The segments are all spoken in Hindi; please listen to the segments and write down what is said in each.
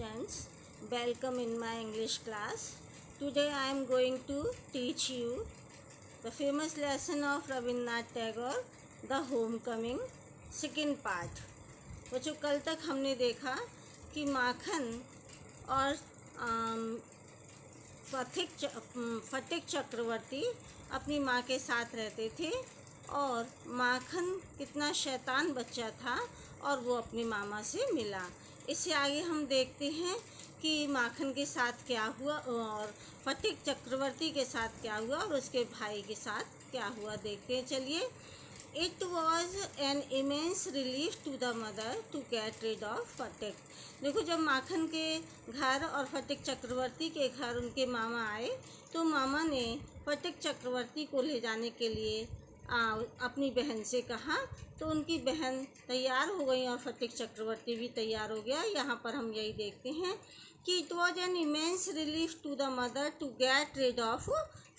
students, welcome in my English class. Today I am going to teach you the famous lesson of Rabindranath Tagore, The Homecoming, second part. बच्चों, कल तक हमने देखा कि माखन और फटिक चक्रवर्ती अपनी माँ के साथ रहते थे और माखन कितना शैतान बच्चा था और वो अपनी मामा से मिला। इससे आगे हम देखते हैं कि माखन के साथ क्या हुआ और फटिक चक्रवर्ती के साथ क्या हुआ और उसके भाई के साथ क्या हुआ। देखते हैं, चलिए। It was an immense relief to the mother to get rid of फटिक। देखो, जब माखन के घर और फटिक चक्रवर्ती के घर उनके मामा आए तो मामा ने फटिक चक्रवर्ती को ले जाने के लिए अपनी बहन से कहा, तो उनकी बहन तैयार हो गई और फटिक चक्रवर्ती भी तैयार हो गया। यहाँ पर हम यही देखते हैं कि it was an immense relief to the mother to get rid of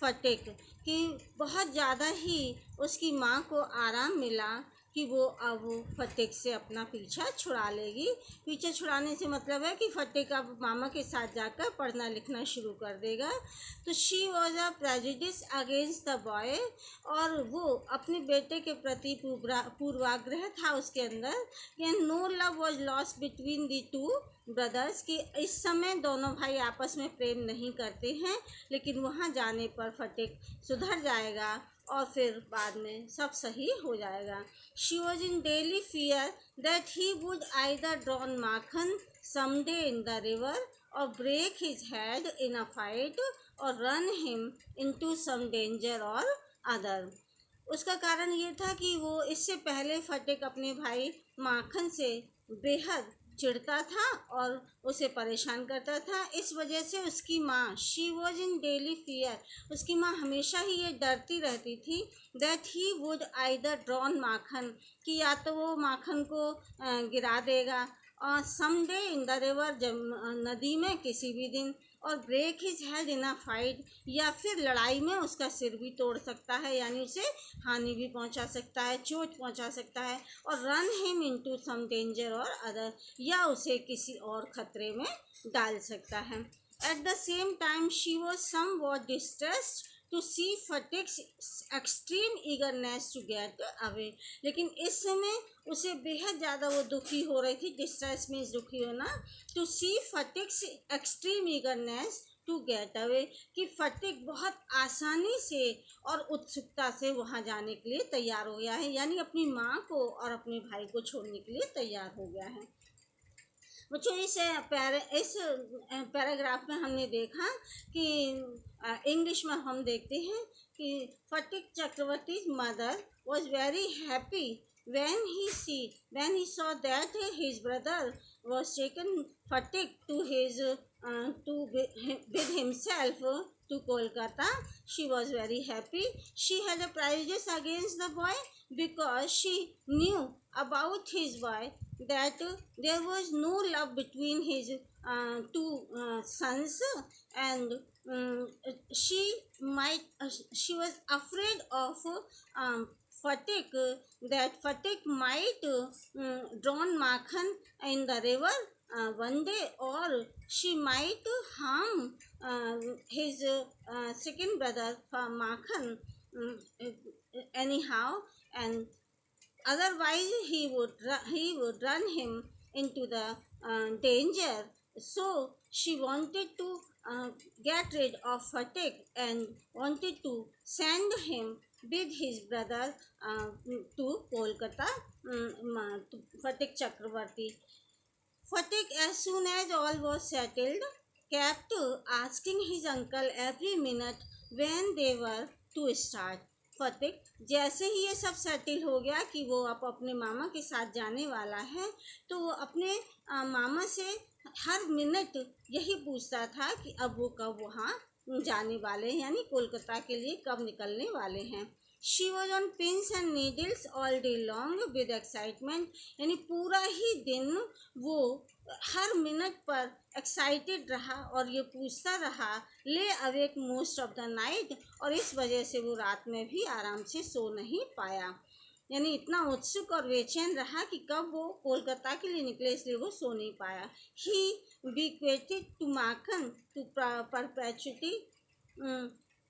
Phatik, कि बहुत ज़्यादा ही उसकी माँ को आराम मिला कि वो अब फटिक से अपना पीछा छुड़ा लेगी। पीछे छुड़ाने से मतलब है कि फटिक अब मामा के साथ जाकर पढ़ना लिखना शुरू कर देगा। तो she was a prejudice against the boy, और वो अपने बेटे के प्रति पूर्वाग्रह था उसके अंदर। कि no love was lost between the two brothers, कि इस समय दोनों भाई आपस में प्रेम नहीं करते हैं, लेकिन वहाँ जाने पर फटिक सुधर जाएगा और फिर बाद में सब सही हो जाएगा। She was in daily fear that he would either drown Makhan someday in the river or break his head in a fight or run him into some danger or other. उसका कारण ये था कि वो इससे पहले फटिक अपने भाई माखन से बेहद चिढ़ता था और उसे परेशान करता था। इस वजह से उसकी माँ, she was in daily fear, उसकी माँ हमेशा ही ये डरती रहती थी that he would either drown Makhan, कि या तो वो माखन को गिरा देगा और समडे इन द रिवर, नदी में किसी भी दिन, और break his head in a fight, या फिर लड़ाई में उसका सिर भी तोड़ सकता है, यानी उसे हानि भी पहुंचा सकता है, चोट पहुंचा सकता है, और run him into some danger or other, या उसे किसी और खतरे में डाल सकता है। At the same time she was somewhat distressed to see Phatik's extreme eagerness to get away, लेकिन इस समय उसे बेहद ज़्यादा वो दुखी हो रही थी। डिस्ट्रेस मीन्स दुखी होना। To see Phatik's extreme eagerness to get away, कि फटिक बहुत आसानी से और उत्सुकता से वहाँ जाने के लिए तैयार हो गया है, यानी अपनी माँ को और अपने भाई को छोड़ने के लिए तैयार हो गया है। बच्चों, इस पैराग्राफ में हमने देखा कि इंग्लिश में हम देखते हैं कि Phatik Chakravarti mother was very happy when he saw that his brother was taken Fatik to his with himself to Kolkata. She was very happy. She had a prejudice against the boy because she knew about his boy that there was no love between his two sons, and she was afraid of Fatik, that Fatik might drown Makhan in the river one day, or she might harm his second brother Makhan anyhow, and otherwise he would run him into the danger. So she wanted to get rid of Fatik and wanted to send him with his brother to Kolkata, to Fatik Chakravarti. Fatik, as soon as all was settled, kept asking his uncle every minute when they were to start. फटिक जैसे ही ये सब सेटल हो गया कि वो अब अपने मामा के साथ जाने वाला है, तो वो अपने मामा से हर मिनट यही पूछता था कि अब वो कब वहाँ जाने वाले हैं, यानी कोलकाता के लिए कब निकलने वाले हैं। She was on pins and needles all day long with excitement, यानी पूरा ही दिन वो हर मिनट पर एक्साइटेड रहा और ये पूछता रहा, ले awake most of the night, और इस वजह से वो रात में भी आराम से सो नहीं पाया। यानी इतना उत्सुक और बेचैन रहा कि कब वो कोलकाता के लिए निकले, इसलिए वो सो नहीं पाया। ही bequeathed to Makhan to perpetuity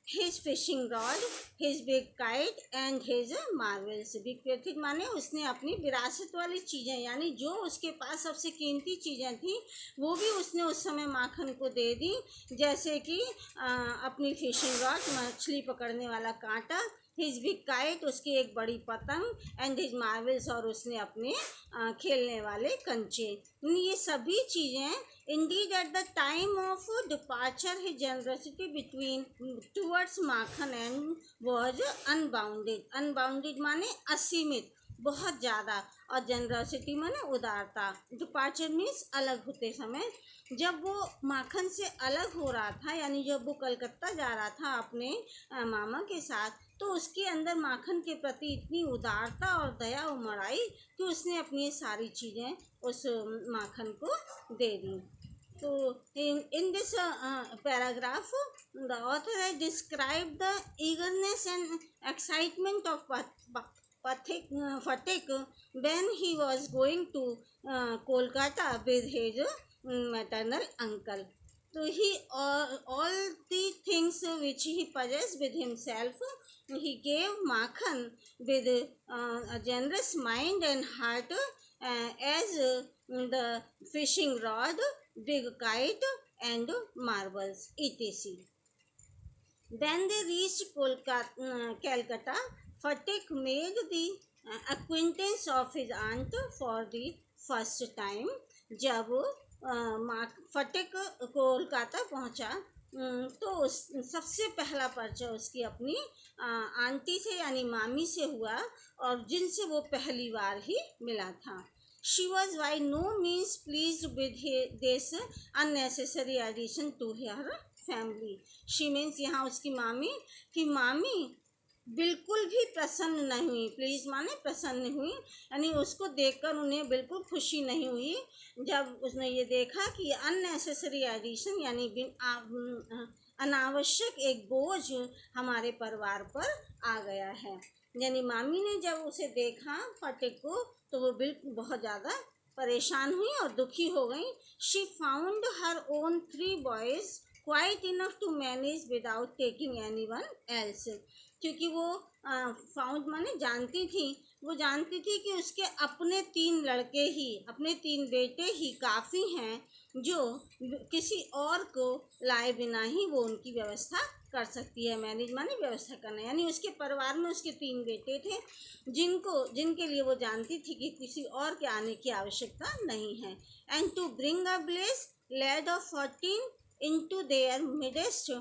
his fishing rod, his big kite and his marvels. bequeathed माने उसने अपनी विरासत वाली चीज़ें, यानी जो उसके पास सबसे कीमती चीज़ें थी वो भी उसने उस समय माखन को दे दी, जैसे कि अपनी फिशिंग रॉड, मछली पकड़ने वाला कांटा, हिज बिग काइट, उसकी एक बड़ी पतंग, एंड हिज मार्वल्स, और उसने अपने खेलने वाले कंचे। ये सभी चीज़ें indeed at the time of departure his generosity between towards Makhan and was unbounded. Unbounded माने असीमित, बहुत ज़्यादा, और जनरसिटी माने उदारता। डिपार्चर मीन्स अलग होते समय। जब वो माखन से अलग हो रहा था, यानी जब वो कलकत्ता जा रहा था अपने मामा के साथ, तो उसके अंदर माखन के प्रति इतनी उदारता और दया उमड़ आई कि उसने अपनी सारी चीज़ें उस माखन को दे दी। तो in this paragraph the author has described the eagerness and excitement of Phatik when he was going to Kolkata with his maternal uncle. So he all the things which he possessed with himself, he gave Makhan with a generous mind and heart, as the fishing rod, big kite and marbles, etc. When they reached Calcutta, Phatik made the acquaintance of his aunt for the first time. जब फटिक कोलकाता पहुंचा तो उस सबसे पहला परिचय उसकी अपनी आंटी से यानी मामी से हुआ, और जिनसे वो पहली बार ही मिला था। She was by no means pleased with this unnecessary addition to her family. She means यहाँ उसकी मामी कि मामी बिल्कुल भी प्रसन्न नहीं हुई। प्लीज़ माने प्रसन्न हुई, यानी उसको देखकर उन्हें बिल्कुल खुशी नहीं हुई जब उसने ये देखा कि अननेसेसरी एडिशन यानी अनावश्यक एक बोझ हमारे परिवार पर आ गया है। यानी मामी ने जब उसे देखा फटिक को तो वो बिल्कुल बहुत ज़्यादा परेशान हुई और दुखी हो गई। She found her own 3 boys quite enough to manage without taking anyone else. क्योंकि वो फाउंड माने जानती थी कि उसके अपने 3 लड़के ही, अपने 3 बेटे ही काफ़ी हैं जो किसी और को लाए बिना ही वो उनकी व्यवस्था कर सकती है। मैनेज माने व्यवस्था करना, यानी उसके परिवार में उसके 3 बेटे थे जिनके लिए वो जानती थी कि किसी और के आने की आवश्यकता नहीं है। And to bring a bless lad of 14 into their midst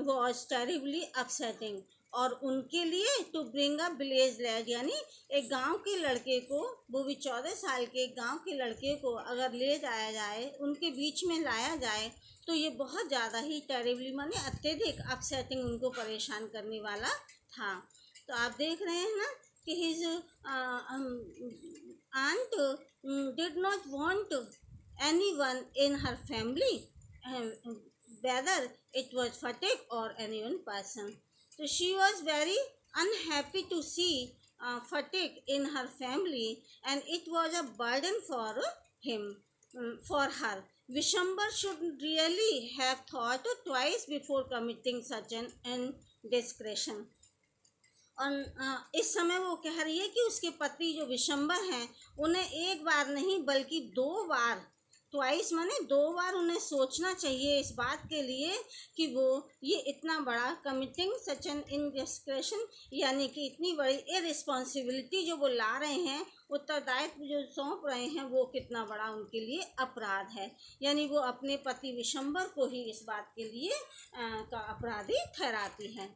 was terribly upsetting। और उनके लिए to bring a village lad यानी एक गांव के लड़के को, वो भी 14 साल के गांव के लड़के को अगर ले जाया जाए, उनके बीच में लाया जाए, तो ये बहुत ज़्यादा ही टेरिबली माने अत्यधिक अपसेटिंग, उनको परेशान करने वाला था। तो आप देख रहे हैं ना कि his aunt did not want anyone in her family, whether it was Phatik or any one person. So she was very unhappy to see Phatik in her family, and it was a burden for him, for her. Vishambhar should really have thought twice before committing such an indiscretion. और इस समय वो कह रही है कि उसके पति जो विशंबर हैं उन्हें एक बार नहीं बल्कि 2 बार, ट्वाइस माने 2 बार उन्हें सोचना चाहिए इस बात के लिए कि वो ये इतना बड़ा कमिटिंग सच एन इनडिस्क्रेशन, यानी कि इतनी बड़ी इररिस्पॉन्सिबिलिटी जो वो ला रहे हैं, उत्तरदायित्व जो सौंप रहे हैं, वो कितना बड़ा उनके लिए अपराध है। यानी वो अपने पति विशंबर को ही इस बात के लिए का अपराधी ठहराती है।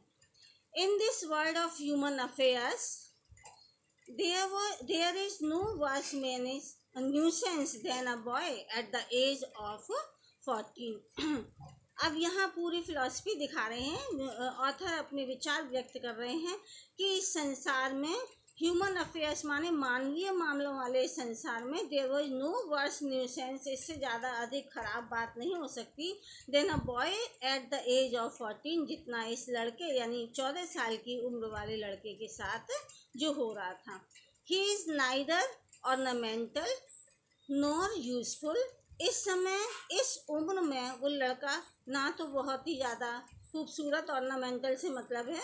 In this world of human affairs, there is no worse nuisance than a boy at the age of 14। अब यहाँ पूरी फिलॉसफी दिखा रहे हैं, ऑथर अपने विचार व्यक्त कर रहे हैं कि इस संसार में ह्यूमन अफेयर्स माने मानवीय मामलों वाले संसार में there was no worse nuisance, इससे ज़्यादा अधिक खराब बात नहीं हो सकती than a boy at the age of 14, जितना इस लड़के यानी 14 साल की उम्र वाले लड़के के साथ जो हो रहा था। He is neither ornamental nor useful इस समय इस उम्र में वो लड़का ना तो बहुत ही ज़्यादा खूबसूरत, ऑर्नामेंटल से मतलब है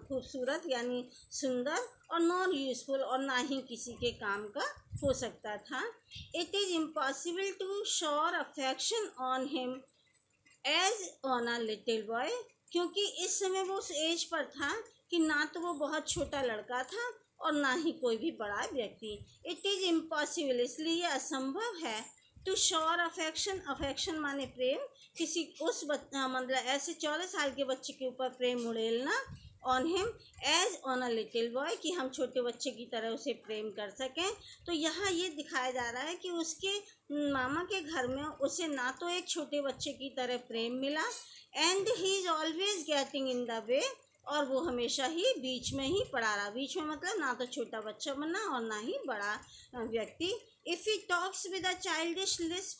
खूबसूरत यानी सुंदर, और नॉन यूजफुल, और ना ही किसी के काम का हो सकता था। It is impossible to show affection on him as on a little boy, क्योंकि इस समय वो उस एज पर था कि ना तो वो बहुत छोटा लड़का था और ना ही कोई भी बड़ा व्यक्ति। इट इज़ इम्पॉसिबल, इसलिए असंभव है, टू शोर अफेक्शन, अफेक्शन माने प्रेम, किसी उस मतलब ऐसे 14 साल के बच्चे के ऊपर प्रेम उड़ेलना, on him as on a little boy, कि हम छोटे बच्चे की तरह उसे प्रेम कर सकें। तो यहाँ ये दिखाया जा रहा है कि उसके मामा के घर में उसे ना तो एक छोटे बच्चे की तरह प्रेम मिला, and he is always getting in the way, और वो हमेशा ही बीच में ही पड़ा रहा। बीच में मतलब ना तो छोटा बच्चा बनना और ना ही बड़ा व्यक्ति। If he talks with a childish Lisp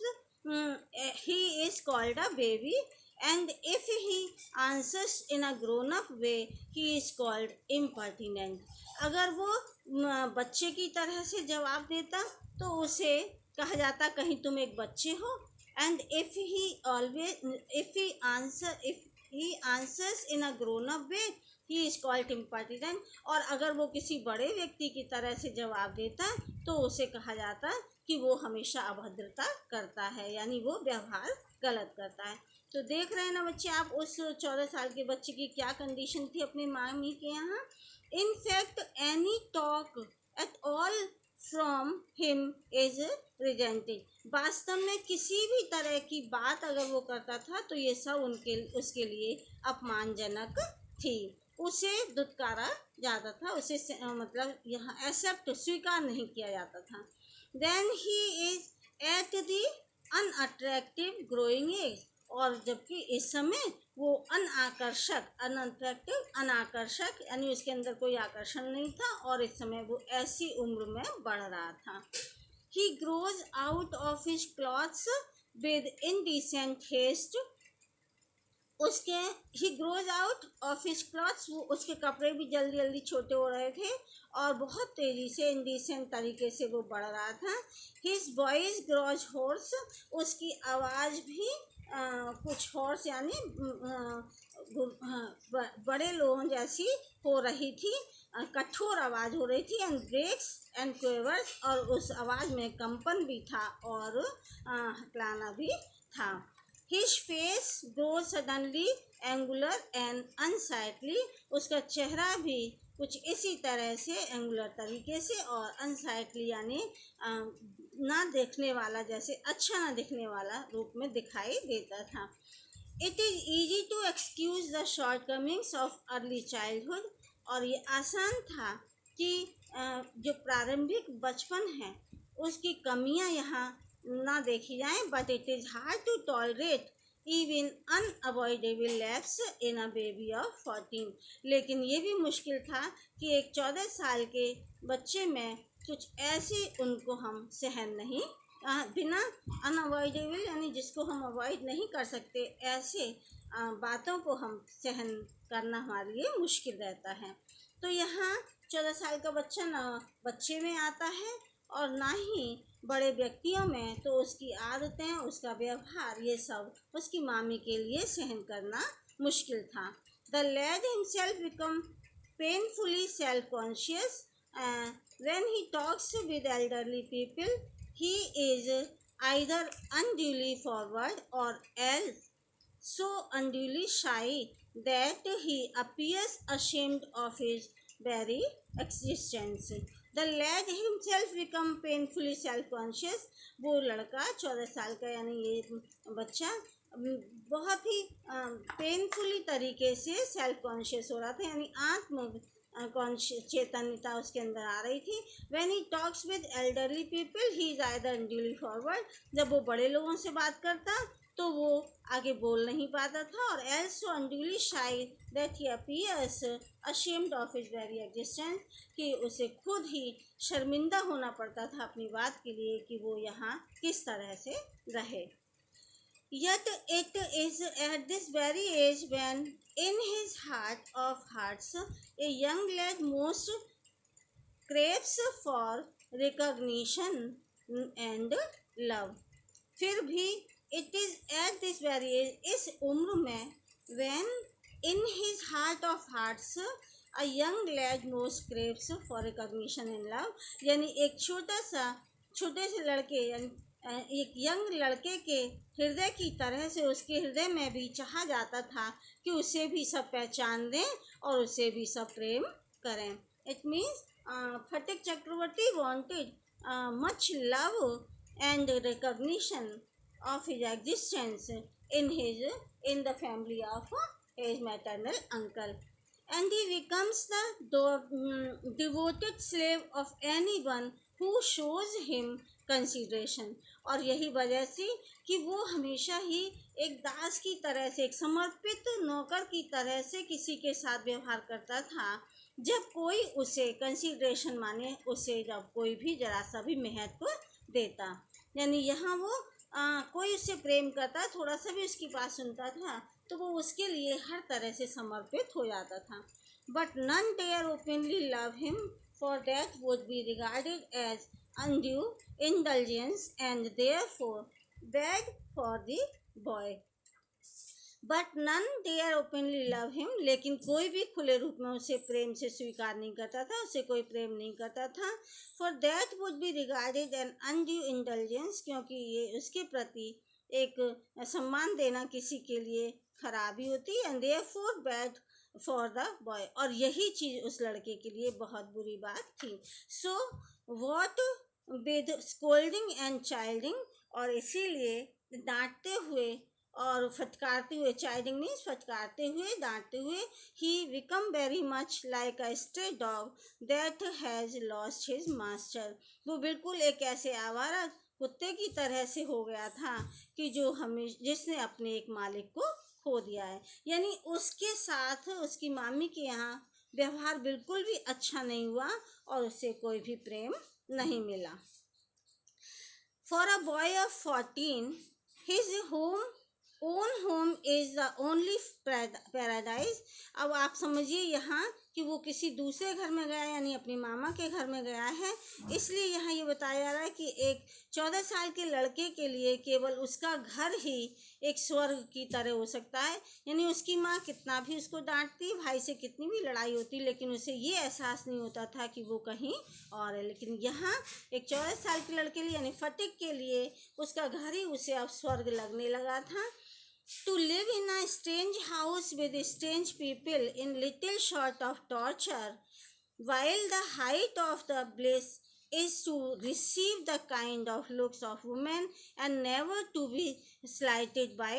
he is called a baby, and if he answers in a grown up way he is called impertinent। अगर वो बच्चे की तरह से जवाब देता तो उसे कहा जाता कहीं तुम एक बच्चे हो, and if he answers in a grown up way he is called impertinent। और अगर वो किसी बड़े व्यक्ति की तरह से जवाब देता तो उसे कहा जाता कि वो हमेशा अभद्रता करता है, यानी वो व्यवहार गलत करता है। तो देख रहे हैं ना बच्चे आप, उस 14 साल के बच्चे की क्या कंडीशन थी अपनी मामी के यहाँ। In fact any talk at all from him is resented, वास्तव में किसी भी तरह की बात अगर वो करता था तो ये सब उसके लिए अपमानजनक थी, उसे दुत्कारा जाता था, उसे मतलब यहाँ एक्सेप्ट स्वीकार नहीं किया जाता था। Then he is at the unattractive growing age, और जबकि इस समय वो अनाकर्षक यानी उसके अंदर कोई आकर्षण नहीं था, और इस समय वो ऐसी उम्र में बढ़ रहा था। He grows out of his clothes with indecent haste, उसके he grows out of his clothes, वो उसके कपड़े भी जल्दी जल्दी छोटे हो रहे थे और बहुत तेज़ी से इंडिसेंट तरीके से वो बढ़ रहा था। हिज वॉइस ग्रोज होर्स, उसकी आवाज़ भी कुछ हॉर्स यानी बड़े लोगों जैसी हो रही थी, कठोर आवाज़ हो रही थी, एंड ब्रेक्स एंड क्वेवर्स, और उस आवाज़ में कंपन भी था और हकलाना भी था। His face grows suddenly angular and unsightly, उसका चेहरा भी कुछ इसी तरह से एंगुलर तरीके से और अनसाइटली यानी ना देखने वाला, जैसे अच्छा ना दिखने वाला रूप में दिखाई देता था। It is easy to excuse the shortcomings of early childhood, और ये आसान था कि जो प्रारंभिक बचपन है उसकी कमियां यहाँ ना देखी जाएं, but it is hard to tolerate even unavoidable lapse in a baby of 14, लेकिन ये भी मुश्किल था कि एक 14 साल के बच्चे में कुछ ऐसी उनको हम सहन नहीं, बिना अनअवॉइडेबल यानी जिसको हम अवॉइड नहीं कर सकते, ऐसे बातों को हम सहन करना हमारे लिए मुश्किल रहता है। तो यहाँ 14 साल का बच्चा ना बच्चे में आता है और ना ही बड़े व्यक्तियों में, तो उसकी आदतें, उसका व्यवहार, ये सब उसकी मामी के लिए सहन करना मुश्किल था। The lad himself become painfully self conscious when he talks with elderly people, he is either unduly forward or else so unduly shy that he appears ashamed of his very existence. The lad himself become painfully self-conscious, वो लड़का 14 साल का यानी ये बच्चा बहुत ही पेनफुली तरीके से सेल्फ कॉन्शियस हो रहा था, यानी आत्म चेतनता उसके अंदर आ रही थी। When he talks with elderly people, he is either unduly forward, जब वो बड़े लोगों से बात करता तो वो आगे बोल नहीं पाता था, और else so unduly shy that he appears ashamed of his very existence, कि उसे खुद ही शर्मिंदा होना पड़ता था अपनी बात के लिए कि वो यहाँ किस तरह से रहे। Yet it is at this very age when in his heart of hearts a young lad most craves for recognition and love, फिर भी it is at this very age, इस उम्र में, when in his heart of hearts a young lad most craves for recognition and love, यानी एक छोटे से लड़के यानी एक यंग लड़के के हृदय की तरह से उसके हृदय में भी चाहा जाता था कि उसे भी सब पहचान दें और उसे भी सब प्रेम करें. It means Phatik Chakravarti wanted much love and recognition of his existence in the family of his maternal uncle, and he becomes the devoted slave of anyone who shows him consideration. और यही वजह से कि वो हमेशा ही एक दास की तरह से, एक समर्पित नौकर की तरह से किसी के साथ व्यवहार करता था जब कोई उसे कंसिडरेशन माने, उसे जब कोई भी जरा सा भी महत्व देता. यानी यहाँ वो कोई उससे प्रेम करता, थोड़ा सा भी उसकी बात सुनता था तो वो उसके लिए हर तरह से समर्पित हो जाता था. But none dare openly love him, for that would be regarded as undue indulgence and therefore begged for the boy. But none dare openly love him, लेकिन कोई भी खुले रूप में उसे प्रेम से स्वीकार नहीं करता था, उसे कोई प्रेम नहीं करता था. For that would be regarded an undue intelligence, क्योंकि ये उसके प्रति एक सम्मान देना किसी के लिए खराबी होती है. And therefore bad for the boy, और यही चीज़ उस लड़के के लिए बहुत बुरी बात थी. So what with scolding and chiding, और इसीलिए डांटते हुए और फटकारते हुए, चाइल्डिंग मीन्स फटकारते हुए, डांटते हुए, he become very much like a stray dog that has lost his master, वो बिल्कुल एक ऐसे आवारा कुत्ते की तरह से हो गया था कि जिसने अपने एक मालिक को खो दिया है. यानी उसके साथ उसकी मामी के यहाँ व्यवहार बिल्कुल भी अच्छा नहीं हुआ और उसे कोई भी प्रेम नहीं मिला. For a boy of 14, his own home is the only paradise. अब आप समझिए यहाँ कि वो किसी दूसरे घर में गया, यानी अपनी मामा के घर में गया है, इसलिए यहाँ ये बताया जा रहा है कि एक 14 साल के लड़के के लिए केवल उसका घर ही एक स्वर्ग की तरह हो सकता है. यानी उसकी माँ कितना भी उसको डांटती, भाई से कितनी भी लड़ाई होती, लेकिन उसे ये एहसास नहीं होता था कि वो कहीं और है. लेकिन यहाँ एक 14 साल के लड़के के लिए यानी फटिक के लिए उसका घर ही उसे अब स्वर्ग लगने लगा था. To live in a strange house with strange people in little short of torture, while the height of the bliss is to receive the kind of looks of women and never to be slighted by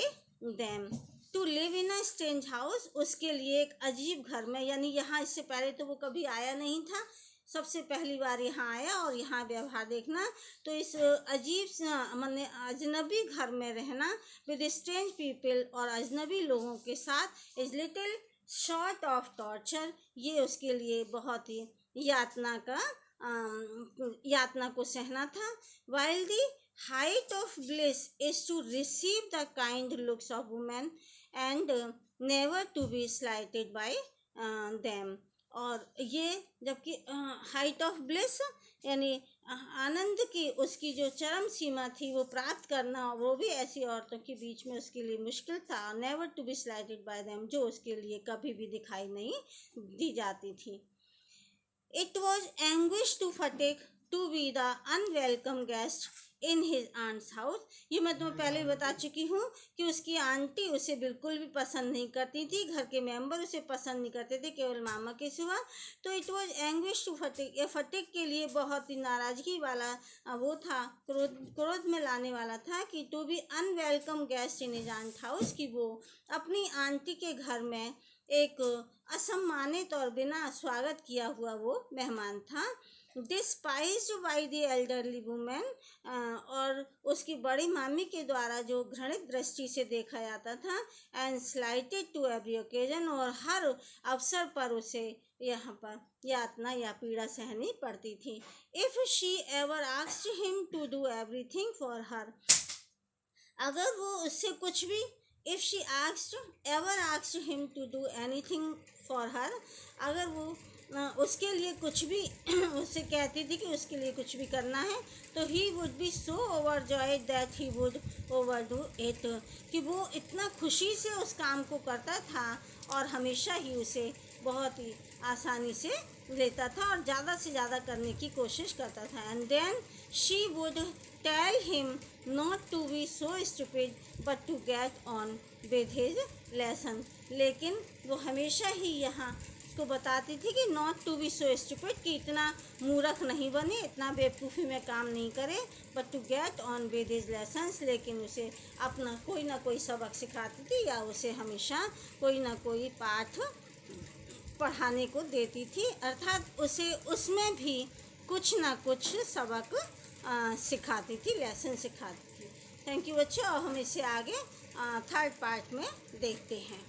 them. To live in a strange house, उसके लिए एक अजीब घर में, यानी यहाँ इससे पहले तो वो कभी आया नहीं था, सबसे पहली बार यहाँ आया और यहाँ व्यवहार देखना, तो इस अजीब माने अजनबी घर में रहना विद स्ट्रेंज पीपल, और अजनबी लोगों के साथ, is little short of torture, ये उसके लिए बहुत ही यातना को सहना था. While the height of bliss is to receive the kind looks of women and never to be slighted by them. और ये जबकि हाइट ऑफ ब्लिस यानी आनंद की उसकी जो चरम सीमा थी वो प्राप्त करना, वो भी ऐसी औरतों के बीच में उसके लिए मुश्किल था. Never to be slighted by them, जो उसके लिए कभी भी दिखाई नहीं दी जाती थी. It was anguish to Phatik to be the unwelcome guest in his aunt's house. ये मैं तुम्हें पहले बता चुकी हूँ कि उसकी आंटी उसे बिल्कुल भी पसंद नहीं करती थी, घर के मेंबर उसे पसंद नहीं करते थे, केवल मामा के सिवा. तो इट वॉज एंग्विश टू फटिक, ये फटिक के लिए बहुत ही नाराज़गी वाला वो था, क्रोध में लाने वाला था कि to be unwelcome guest in his aunt house, कि वो अपनी आंटी के घर में एक असम्मानित और बिना स्वागत किया हुआ वो मेहमान था. डिस्पाइज्ड बाई द एल्डरली वुमेन, और उसकी बड़ी मामी के द्वारा जो घृणित दृष्टि से देखा जाता था. एंड स्लाइटेड टू एवरी ओकेजन, और हर अवसर पर उसे यहाँ पर यातना या पीड़ा सहनी पड़ती थी. If she ever asked him to do everything for her, अगर वो उससे कुछ भी, if she ever asked him to do anything for her, अगर वो उसके लिए कुछ भी उससे कहती थी कि उसके लिए कुछ भी करना है, तो he would be so overjoyed that he would overdo it, कि वो इतना खुशी से उस काम को करता था और हमेशा ही उसे बहुत ही आसानी से लेता था और ज़्यादा से ज़्यादा करने की कोशिश करता था. And then she would tell him not to be so stupid but to get on with his lesson. लेकिन वो हमेशा ही यहाँ उसको बताती थी कि not to be so stupid, कि इतना मूर्ख नहीं बने, इतना बेवकूफ़ी में काम नहीं करे, but to get on with his lessons. लेकिन उसे अपना कोई ना कोई सबक सिखाती थी या उसे हमेशा कोई ना कोई पाठ पढ़ाने को देती थी, अर्थात उसे उसमें भी कुछ ना कुछ सबक सिखाती थी, लेसन सिखाती थी. थैंक यू बच्चों. और हम इसे आगे थर्ड पार्ट में देखते हैं.